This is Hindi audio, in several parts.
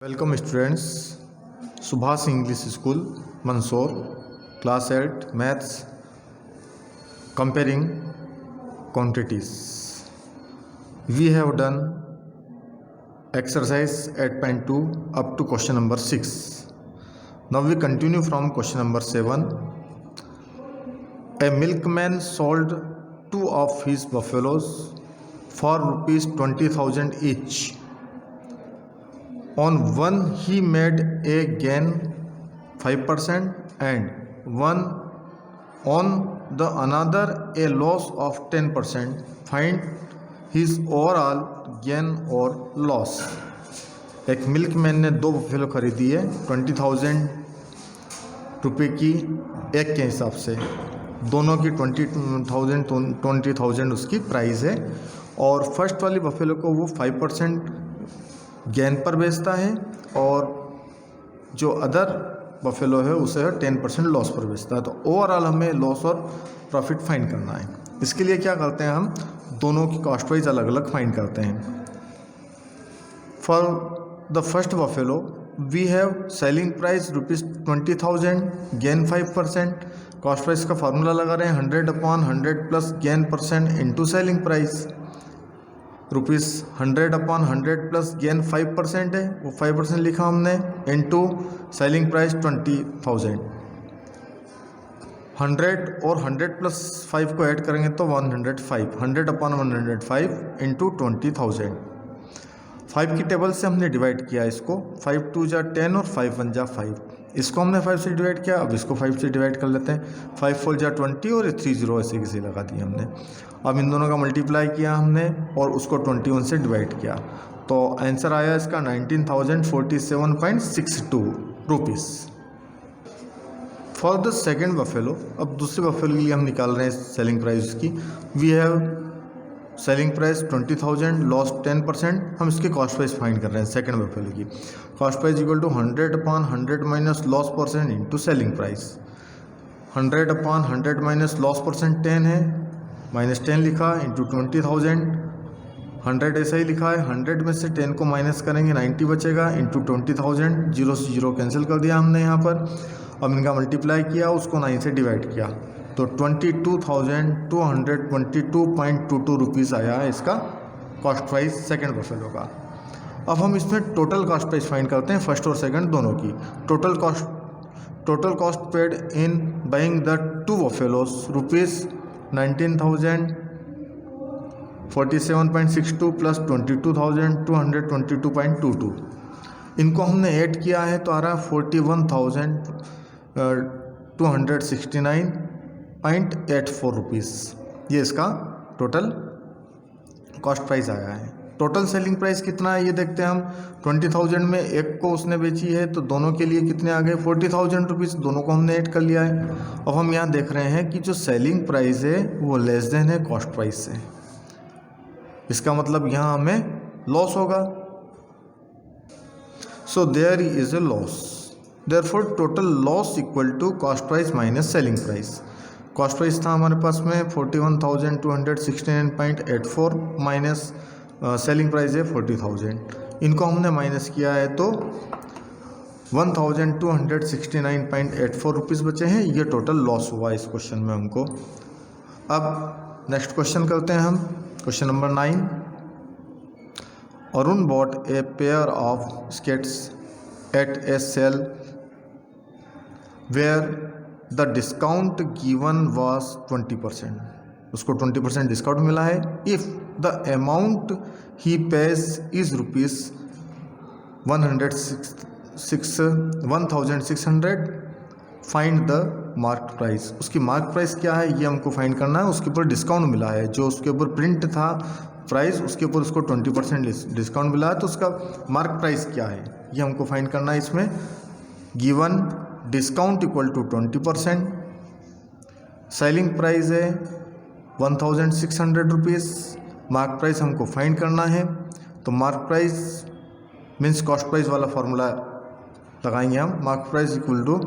Welcome students, Subhash English school Mandsaur, class 8 maths, comparing quantities. We have done exercise 8.2 up to question number 6. Now we continue from question number 7. A milkman sold 2 of his buffaloes for rupees 20,000 each. On one he made a gain 5% and on the another a loss of 10%. Find his overall gain or loss. एक मिल्कमैन ने 2 बफेलो खरीदी है 20,000 रुपये की एक के हिसाब से, दोनों की 20,000 उसकी प्राइस है, और फर्स्ट वाली बफेलो को वो 5% गेन पर बेचता है और जो अदर बफेलो है उसे 10% लॉस पर बेचता है। तो ओवरऑल हमें लॉस और प्रॉफिट फाइंड करना है। इसके लिए क्या करते हैं, हम दोनों की कॉस्ट वाइज अलग अलग फाइंड करते हैं। For the first buffalo we have selling price rupees 20,000, gain 5%। Cost price का फार्मूला लगा रहे हैं 100/100 plus gain percent into selling price. Rupees 100/100 plus gain 5% है, वो 5% लिखा हमने, इंटू सेलिंग प्राइस 20,000। 100 और 100 प्लस 5 को ऐड करेंगे तो 105, 100/105 इंटू 20,000। 5 की टेबल से हमने डिवाइड किया इसको, 5 2 जा 10 और 5 1 जा 5। इसको हमने 5 से डिवाइड किया, अब इसको 5 से डिवाइड कर लेते हैं। 5 4 जा 20 और 3 0 ऐसे किसी लगा दिया हमने। अब इन दोनों का मल्टीप्लाई किया हमने और उसको 21 से डिवाइड किया, तो आंसर आया इसका 19,047.62 rupees. For the second buffalo, अब दूसरे बफेलो के लिए हम निकाल रहे हैं सेलिंग प्राइस की। We have selling price 20,000, loss 10%। हम इसके कॉस्ट प्राइस फाइंड कर रहे हैं सेकेंड बफेलो की। Cost price equal to 100/100 minus loss percent into selling price. 100/100 minus loss percent 10 है, माइनस 10 लिखा इंटू 20,000। 100 ऐसा ही लिखा है, 100 में से 10 को माइनस करेंगे 90 बचेगा, इंटू 20,000। 0 से 0 कैंसिल कर दिया हमने यहाँ पर। अब इनका मल्टीप्लाई किया, उसको 9 से डिवाइड किया, तो 22,222.22 रुपीज़ आया इसका कॉस्ट प्राइस सेकेंड बफेलो का। अब हम इसमें टोटल कॉस्ट प्राइस फाइंड करते हैं फर्स्ट और सेकंड दोनों की। Total cost paid in buying the 2 buffaloes rupees 19,047.62 plus 22,222.22। इनको हमने ऐड किया है तो आ रहा है 41,269.84 रुपीज़। ये इसका टोटल कॉस्ट प्राइस आया है। टोटल सेलिंग प्राइस कितना है ये देखते हैं हम। 20,000 में एक को उसने बेची है तो दोनों के लिए कितने आ गए 40,000 रुपीज़, दोनों को हमने ऐड कर लिया है। अब हम यहाँ देख रहे हैं कि जो सेलिंग प्राइस है वो लेस देन है कॉस्ट प्राइस से, इसका मतलब यहाँ हमें लॉस होगा। So there is a loss, therefore total loss equal to cost price minus selling price. Cost price था हमारे पास में 41,269.84 माइनस सेलिंग प्राइस है 40,000। इनको हमने माइनस किया है तो 1,269.84 रुपीज़ बचे हैं। ये टोटल लॉस हुआ इस क्वेश्चन में हमको। अब नेक्स्ट क्वेश्चन करते हैं हम, question number 9। Arun bought a pair of skates at a sale where the discount given was 20%। उसको 20% डिस्काउंट मिला है। If the amount he pays is rupees 1,600, find the mark price. उसकी मार्क प्राइस क्या है ये हमको फाइंड करना है। उसके ऊपर डिस्काउंट मिला है, जो उसके ऊपर प्रिंट था प्राइस उसके ऊपर उसको 20% डिस्काउंट मिला है, तो उसका मार्क प्राइस क्या है ये हमको फाइंड करना है। इसमें given discount equal to 20%, selling price है 1,600 रुपीज़, मार्क प्राइस हमको फाइंड करना है। तो mark price means cost price वाला फार्मूला लगाएंगे हम। Mark price equal to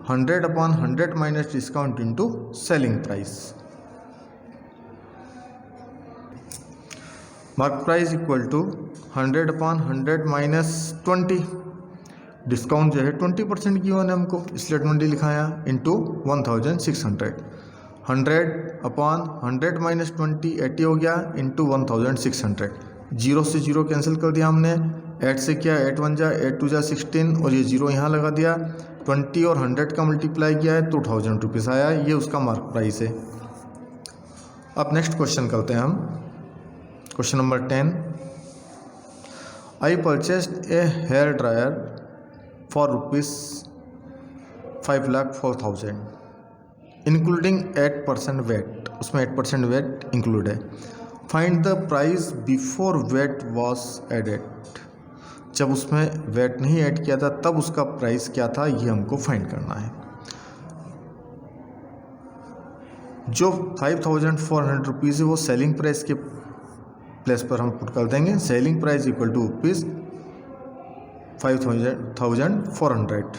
100/100 minus discount into selling price. Mark price equal to 100/100 minus 20 discount जो है 20% गिवन है हमको, इसलिए 20 लिखाया इंटू 1600। 100 अपॉन 100 माइनस 20 80 हो गया इंटू 1600। जीरो से जीरो कैंसिल कर दिया हमने, 8 से किया 8 1 जा 8 2 जा 16 और ये जीरो यहाँ लगा दिया। 20 और 100 का मल्टीप्लाई किया है तो 1000 रुपीज़ आया, ये उसका मार्क प्राइस है। अब नेक्स्ट क्वेश्चन करते हैं हम, question number 10। I purchased a hair dryer for ₹5,04,000 including 8% VAT, उसमें 8% वेट इंक्लूड है। Find the price before VAT was added, जब उसमें वेट नहीं ऐड किया था तब उसका प्राइस क्या था, ये हमको फाइंड करना है। जो 5,400 रुपीज़ है वो सेलिंग प्राइस के प्लेस पर हम पुट कर देंगे। Selling price equal to ₹5,400।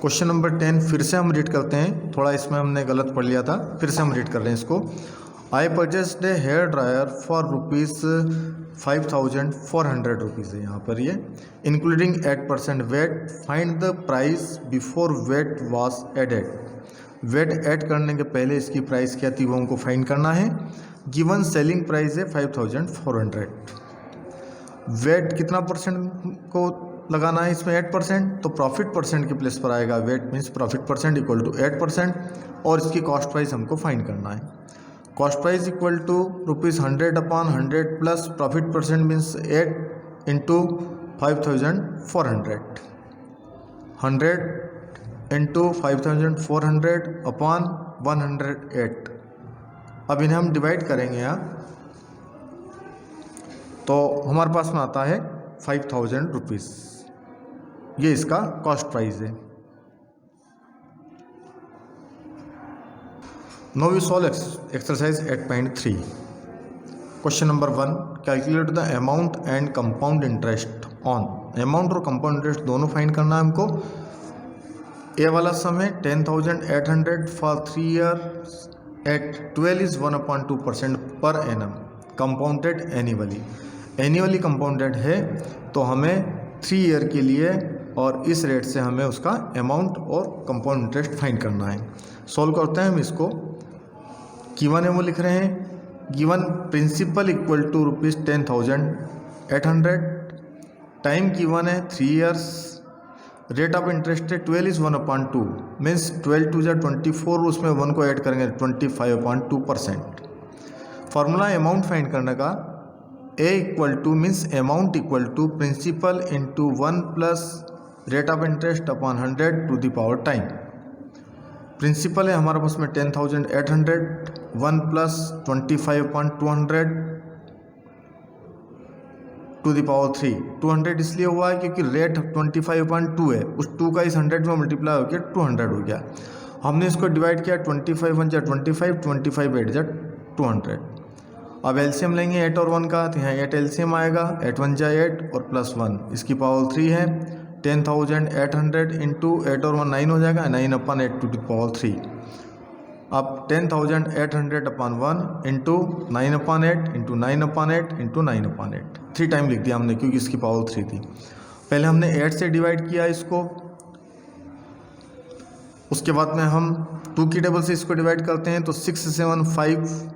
Question number 10 फिर से हम रीड करते हैं, थोड़ा इसमें हमने गलत पढ़ लिया था, फिर से हम रीड कर रहे हैं इसको। I purchased a hair dryer for ₹5,400 rupees है यहाँ पर ये, including 8% VAT. Find the price before VAT was added, VAT add करने के पहले इसकी प्राइस क्या थी वो हमको फाइंड करना है। गिवन सेलिंग प्राइस है 5,400। वेट कितना परसेंट को लगाना है इसमें, 8%, तो प्रॉफिट परसेंट के प्लेस पर आएगा VAT means profit percent equal to 8%, और इसकी कॉस्ट प्राइस हमको फाइंड करना है। Cost price equal to ₹100 upon 100 plus profit percent means 8 into 5,400। 100 into 5,400 upon 108। अब इन्हें हम डिवाइड करेंगे यहाँ, तो हमारे पास में आता है 5,000 रुपीज़, ये इसका कॉस्ट प्राइस है। Now we solve exercise 8.3. Question number 1, calculate the amount and compound interest on. Amount और कंपाउंड इंटरेस्ट दोनों फाइंड करना है हमको। ए वाला सम है 10,800 फॉर 3 ईयर्स एट 12% पर annum, compounded annually. Annually compounded है तो हमें 3 ईयर के लिए और इस रेट से हमें उसका अमाउंट और कंपाउंड इंटरेस्ट फाइंड करना है। सॉल्व करते हैं हम इसको। गिवन है वो लिख रहे हैं, given principal equal to ₹10,800, time given है 3 ईयर्स, रेट ऑफ इंटरेस्ट है 12/2 मीन्स 12 2 = 24, उसमें 1 को ऐड करेंगे 25/2%। फार्मूला अमाउंट फाइंड करने का, A equal to means amount equal to principal into 1 plus rate of interest upon 100 to the power time. Principal है हमारे पास में 10,800, 1 प्लस 25/200 टू द पावर 3। 200 इसलिए हुआ है क्योंकि रेट 25/2 है, उस 2 का इस 100 में मल्टीप्लाई होकर 200 हो गया। हमने इसको डिवाइड किया, 25 1 = 25, 25 8 = 200। अब एलसीएम लेंगे 8 और 1 का, तो यहाँ 8 एलसीएम आएगा, 8 1 = 8 और प्लस 1, इसकी पावर 3 है। 10,800 इंटू 8 और 1 9 हो जाएगा, 9/8 टू द पावर 3। अब 10,800 upon 1 into 9/8 into 9/8 into 9/8, 3 time लिख दिया हमने क्योंकि इसकी पावर 3 थी। पहले हमने 8 से डिवाइड किया इसको, उसके बाद में हम 2 की टेबल से इसको डिवाइड करते हैं तो 675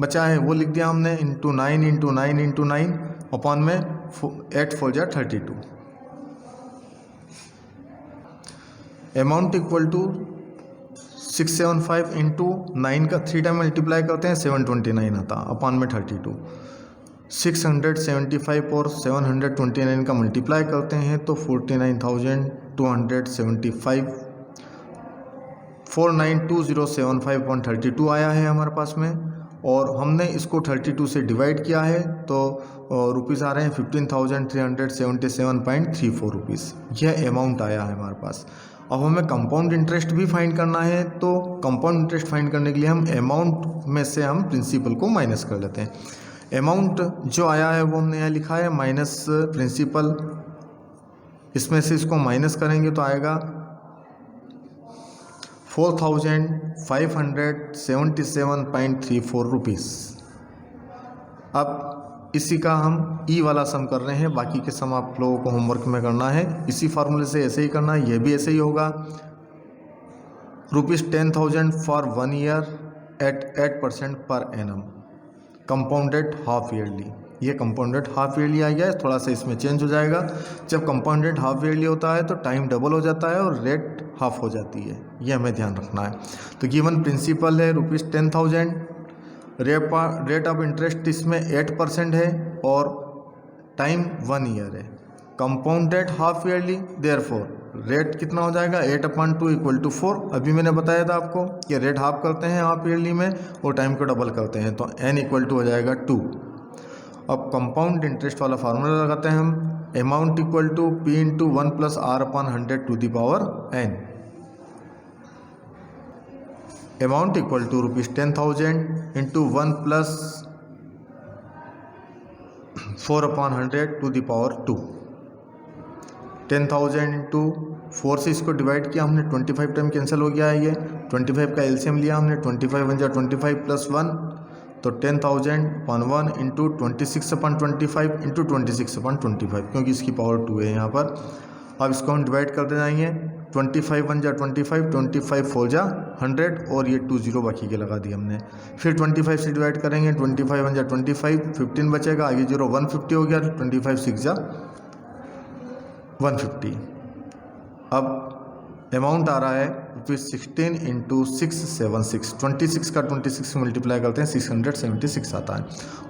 बचा है वो लिख दिया हमने, इंटू 9 इंटू 9 इंटू 9 अपॉन में 8 4 = 32। अमाउंट इक्वल टू 675 इंटू 9 का 3 टाइम मल्टीप्लाई करते हैं 729 आता, अपॉन में 32। 675 और 729 का मल्टीप्लाई करते हैं तो 49,275 492,075.32 आया है हमारे पास में, और हमने इसको 32 से डिवाइड किया है तो रुपीज़ आ रहे हैं 15,377.34 रुपीज़। यह अमाउंट आया है हमारे पास। अब हमें कंपाउंड इंटरेस्ट भी फाइंड करना है, तो कंपाउंड इंटरेस्ट फाइंड करने के लिए हम अमाउंट में से हम प्रिंसिपल को माइनस कर लेते हैं। अमाउंट जो आया है वो हमने यहाँ लिखा है माइनस प्रिंसिपल, इसमें से इसको माइनस करेंगे तो आएगा 4,577.34 रुपीज़। अब इसी का हम ई वाला सम कर रहे हैं, बाकी के सम आप लोगों को होमवर्क में करना है। इसी फार्मूले से ऐसे ही करना है, ये भी ऐसे ही होगा। ₹10,000 फॉर 1 ईयर एट 8% पर एनम, कंपाउंडेड हाफ ईयरली। ये कंपाउंडेड हाफ ईयरली आ गया है, थोड़ा सा इसमें चेंज हो जाएगा। जब कंपाउंडेड हाफ ईयरली होता है तो टाइम डबल हो जाता है और रेट हाफ हो जाती है, ये हमें ध्यान रखना है। तो गिवन प्रिंसिपल है ₹10,000, रेट ऑफ इंटरेस्ट इसमें 8% है और टाइम 1 ईयर है। Compounded half yearly, therefore rate कितना हो जाएगा 8/2 = 4। अभी मैंने बताया था आपको कि रेट हाफ करते हैं हाफ ईयरली में और टाइम को डबल करते हैं, तो n = हो जाएगा 2। अब कंपाउंड इंटरेस्ट वाला फार्मूला लगाते हैं हम, amount equal to P × 1 + R/100⁴ amount equal to ₹10,000 × 1 + 4/100⁴ 10,000 × 4 से इसको डिवाइड किया हमने, 25 टाइम कैंसिल हो गया है ये। 25 का एलसीएम लिया हमने, 25 × 25 + 1, तो 10,000/1 × 26/25 × 26/25, क्योंकि इसकी पावर 2 है यहाँ पर। अब इसको हम डिवाइड करते जाएंगे, 25 × 1 = 25, 25 × 4 = 100 और ये 20 बाकी के लगा दिए हमने। फिर 25 से डिवाइड करेंगे, 25 × 1 = 25, 15 बचेगा, आगे 0 150 हो गया, 25 × 6 = 150। अब अमाउंट आ रहा है ₹16 × 676, 26 का 26 से मल्टीप्लाई करते हैं 676 आता है,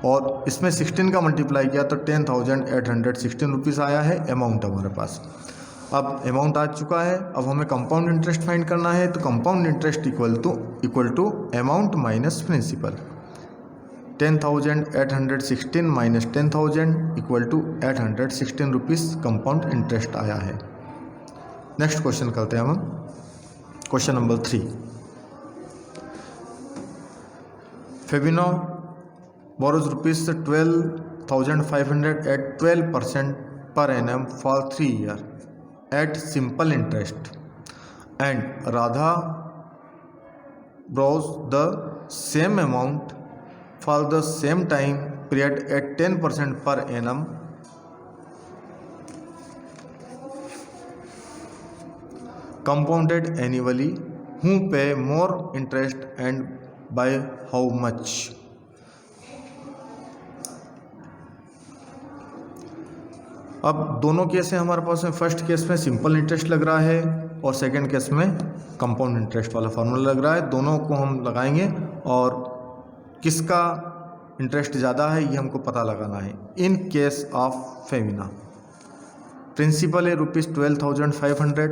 और इसमें 16 का मल्टीप्लाई किया तो ₹10,816 आया है अमाउंट हमारे पास। अब अमाउंट आ चुका है, अब हमें कंपाउंड इंटरेस्ट फाइंड करना है। तो compound interest equal to amount minus principal, 10,816 minus 10,000 = ₹816 compound interest आया है। नेक्स्ट क्वेश्चन करते हैं हम, question number 3। Fabina borrows ₹12,500 at 12% per annum for 3 years at simple interest, and Radha borrows the same amount for the same time period at 10% per annum. Compounded annually. Who pay more interest and by how much? अब दोनों केस हैं हमारे पास में। फर्स्ट केस में सिंपल इंटरेस्ट लग रहा है और सेकंड केस में कंपाउंड इंटरेस्ट वाला फार्मूला लग रहा है। दोनों को हम लगाएंगे और किसका इंटरेस्ट ज़्यादा है ये हमको पता लगाना है। इन केस ऑफ फेमिना, प्रिंसिपल है ₹12,500,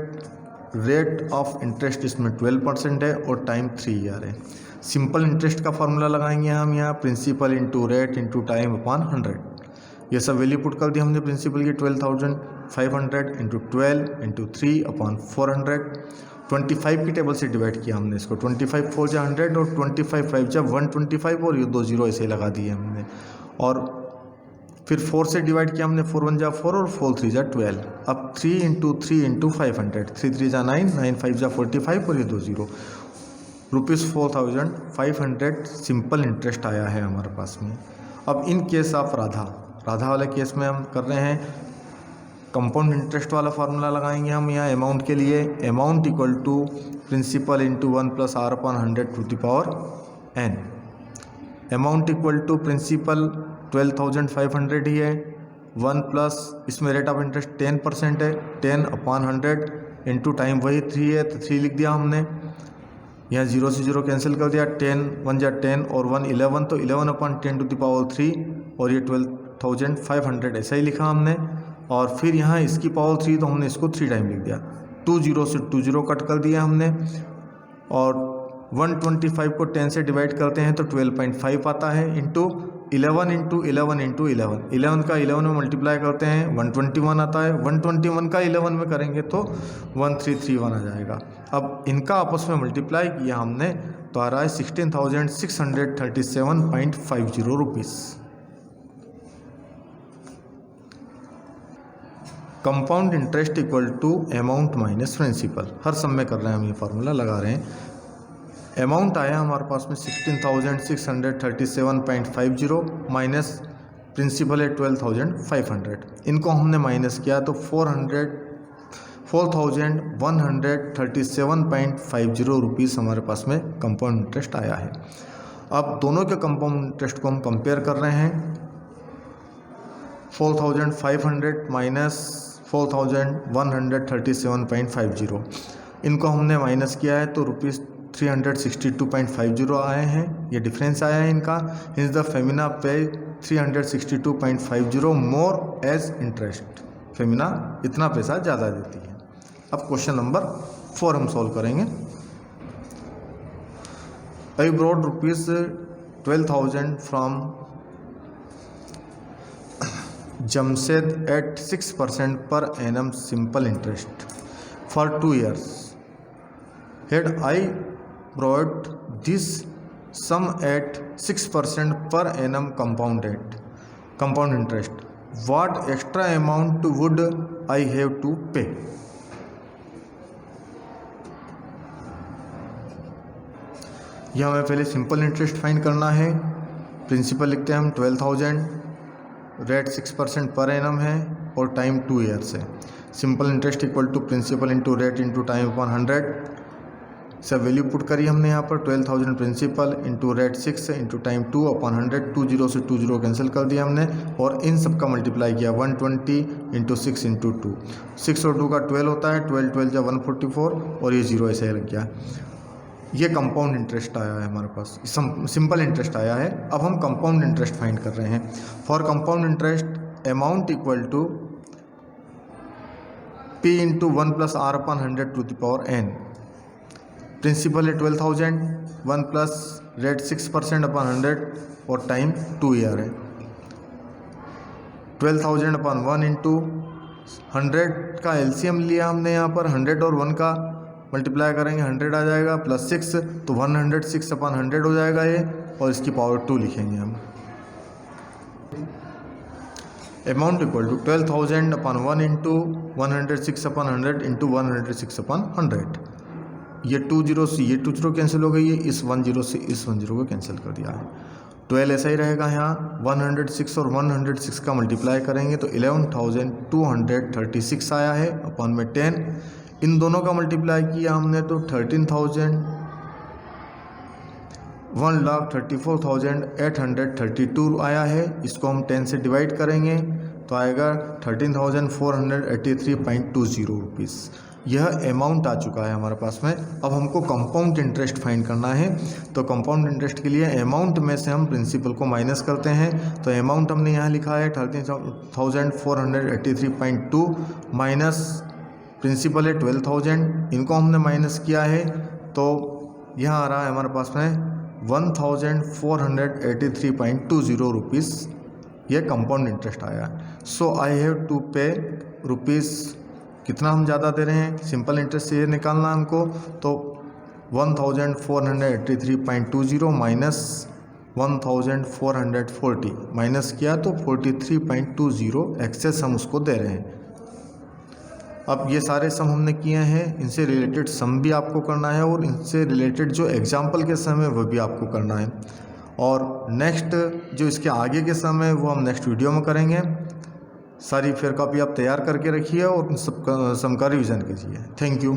रेट ऑफ इंटरेस्ट इसमें 12% है और टाइम 3 ईयर है। सिंपल इंटरेस्ट का फार्मूला लगाएंगे हम यहाँ, principal into rate into time upon 100। ये सब वैल्यू पुट कर दी हमने प्रिंसिपल की, 12,500 × 12 × 3/400। 25 की टेबल से डिवाइड किया हमने इसको, 25 4 = 100 और 25 5 = 125 और ये 2 0 ऐसे लगा दिए हमने। और फिर 4 से डिवाइड किया हमने, 4 1 = 4 और 4 3 = 12। अब 3 × 3 × 500, 3 3 = 9, 9 5 = 45 और ये 2 0, ₹4,500 सिंपल इंटरेस्ट आया है हमारे पास में। अब इन केस ऑफ राधा वाले केस में हम कर रहे हैं कंपाउंड इंटरेस्ट वाला फार्मूला लगाएंगे हम यहाँ अमाउंट के लिए। Amount equal to principal into 1 + R/100⁴n। Amount equal to principal 12,500 ही है, 1 प्लस इसमें रेट ऑफ इंटरेस्ट 10% है, 10/100 इंटू टाइम वही 3 है तो 3 लिख दिया हमने। यहाँ 0 से 0 कैंसिल कर दिया, 10 1 = 10 और 1 11, तो 11/10⁻³ और ये 12,500 ऐसा ही लिखा हमने। और फिर यहाँ इसकी पावर 3 तो हमने इसको 3 टाइम लिख दिया। 2 0 से 2 0 कट कर दिया हमने और 125 को 10 से डिवाइड करते हैं तो 12.5 आता है, इंटू 11 × 11 × 11, 11 का 11 में मल्टीप्लाई करते हैं 121 आता है, 121 का 11 में करेंगे तो 1331 आ जाएगा। अब इनका आपस में मल्टीप्लाई किया हमने तो आ रहा है 16,637.50 rupees. Compound interest equal to amount minus principal, हर सम में कर रहे हैं हम, ये फार्मूला लगा रहे हैं। अमाउंट आया हमारे पास में 16,637.50 माइनस प्रिंसिपल है 12,500, इनको हमने माइनस किया तो 4,137.50 रुपीज़ हमारे पास में कंपाउंड इंटरेस्ट आया है। अब दोनों के कंपाउंड इंटरेस्ट को हम कंपेयर कर रहे हैं। 4,500 माइनस 4,137.50, इनको हमने माइनस किया है तो रुपीज़ 362.50 आए हैं, ये डिफरेंस आया है इनका। इज द फेमिना पे 362.50 मोर एज इंटरेस्ट, फेमिना इतना पैसा ज़्यादा देती है। अब क्वेश्चन नंबर 4 हम सॉल्व करेंगे। I borrowed rupees 12,000 from Jamshed at 6% per annum simple interest for 2 years. Had I borrowed this sum at 6% per annum compound interest, what extra amount would I have to pay? यह हमें पहले सिंपल इंटरेस्ट फाइंड करना है। प्रिंसिपल लिखते हैं हम 12,000, रेट 6% पर एनम है और टाइम 2 ईयर्स है। Simple interest equal to principal into rate into time upon 100। सब वैल्यू पुट करी हमने यहाँ पर 12,000 principal into rate 6 into time 2 upon 100। 20 से 20 कैंसिल कर दिया हमने और इन सब का मल्टीप्लाई किया 120 इंटू 6 इंटू 2। 6 और 2 का 12 होता है, 12 या 144 और ये 0 ऐसे ही लग गया। ये कंपाउंड इंटरेस्ट आया है हमारे पास, सिंपल इंटरेस्ट आया है। अब हम कंपाउंड इंटरेस्ट फाइंड कर रहे हैं। For compound interest amount equal to P into 1 plus R upon 100 to the power n। Principal है 12,000, 1 प्लस रेट 6% अपॉन 100 और टाइम 2 ईयर है। 12,000 अपॉन 1 इंटू 100 का एलसीएम लिया हमने यहाँ पर, 100 और 1 का मल्टीप्लाई करेंगे 100 आ जाएगा प्लस 6 तो 106 अपॉन 100 हो जाएगा ये, और इसकी पावर 2 लिखेंगे हम। Amount equal to 12,000 upon 1 into 106 upon 100 into 106 upon 100। ये 20 से ये 20 कैंसिल हो गई है, इस 10 से इस 10 को कैंसिल कर दिया है। 12 ऐसा ही रहेगा यहाँ। 106 और 106 का मल्टीप्लाई करेंगे तो 11,236 आया है अपॉन में 10। इन दोनों का मल्टीप्लाई किया हमने तो 1,34,832 आया है। इसको हम 10 से डिवाइड करेंगे तो आएगा 13,483.20 रुपीज़। यह अमाउंट आ चुका है हमारे पास में। अब हमको कंपाउंड इंटरेस्ट फाइंड करना है, तो कंपाउंड इंटरेस्ट के लिए अमाउंट में से हम प्रिंसिपल को माइनस करते हैं। तो अमाउंट हमने यहाँ लिखा है 13,483.2 माइनस प्रिंसिपल है 12,000, इनको हमने माइनस किया है तो यहाँ आ रहा है हमारे पास में 1,483.20 रुपीज़। ये कंपाउंड इंटरेस्ट आया। सो आई हैव टू पे रुपीज़, कितना हम ज़्यादा दे रहे हैं, सिंपल इंटरेस्ट से ये निकालना हमको, तो 1,483.20 माइनस 1,440 माइनस किया तो 43.20 एक्सेस हम उसको दे रहे हैं। अब ये सारे सम हमने किए हैं, इनसे रिलेटेड सम भी आपको करना है और इनसे रिलेटेड जो एग्जाम्पल के सम है वो भी आपको करना है। और नेक्स्ट जो इसके आगे के सम है वो हम नेक्स्ट वीडियो में करेंगे। सारी फिर कॉपी आप तैयार करके रखिए और सब सम का रिवीजन कीजिए। Thank you.